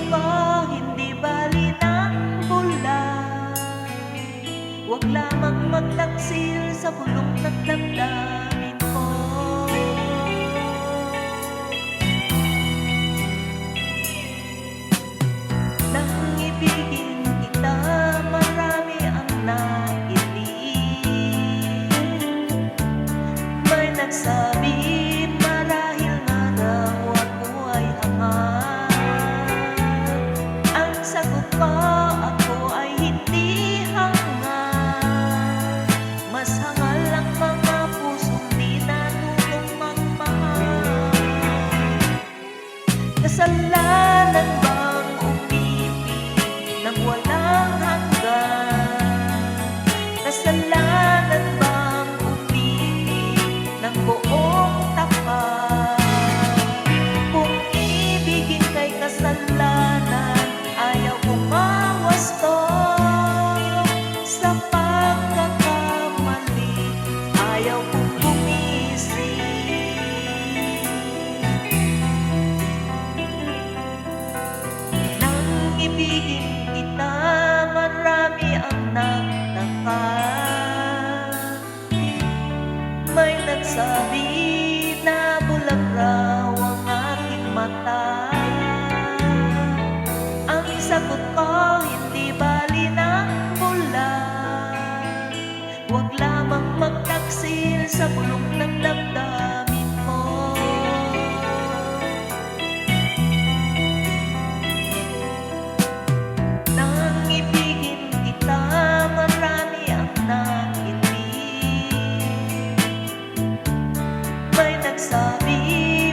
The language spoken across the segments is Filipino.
ko, hindi bali ng bula. Huwag lamang magtaksil sa bulong ng damdamin ko. Nang ibigin kita, marami ang nailing. May nagsabi marahil nga raw ako ay hangat. Ang sagot ko, ako ay hindi hangat. Mas hangal ang mga pusong di natutong magmahal. Kasalanan bang umibig nang walang hanggan? Kasalanan bang umibig ng buong tapat? Kung ibigin kay kasalanan, ayaw kong mawasto sa pagkakamali, ayaw kong gumising. Nang ibigin kita, marami ang nagtaka. May nagsabi na bulag raw ang aking mata. Ang sagot ko, hindi bali ng bula. Huwag lamang magtaksil sa bulong ng damdamin mo. Nang ibigin kita, marami ang nakinig. May nagsabi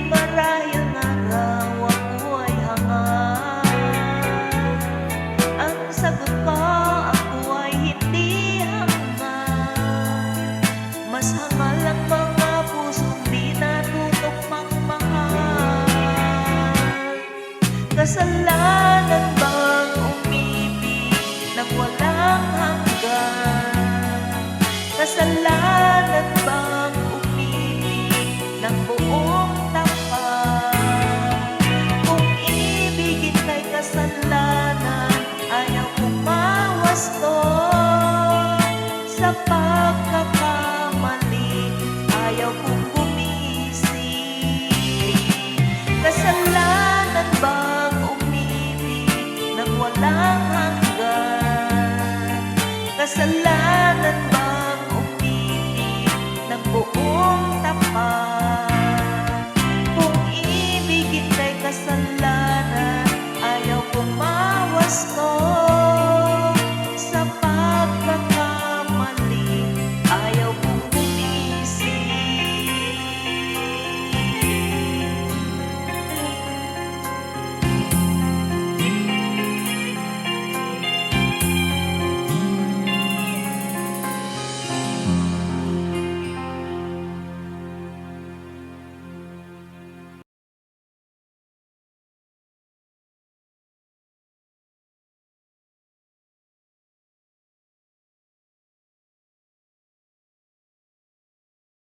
marahil nga raw ako ay hangat. Ang sagot ko, ako ay hindi hangat. Mas hangal ang mga pusong di natutok magmahal. Kasalanan bang umibig nang walang hanggan? Kasalanan bang umibig ng buong tapat? Kung ibigin kay kasalanan, ayaw kong mawasto sa pagkakamali, ayaw kong gumising. Kasalanan bang umibig nang walang hanggan? Kasalanan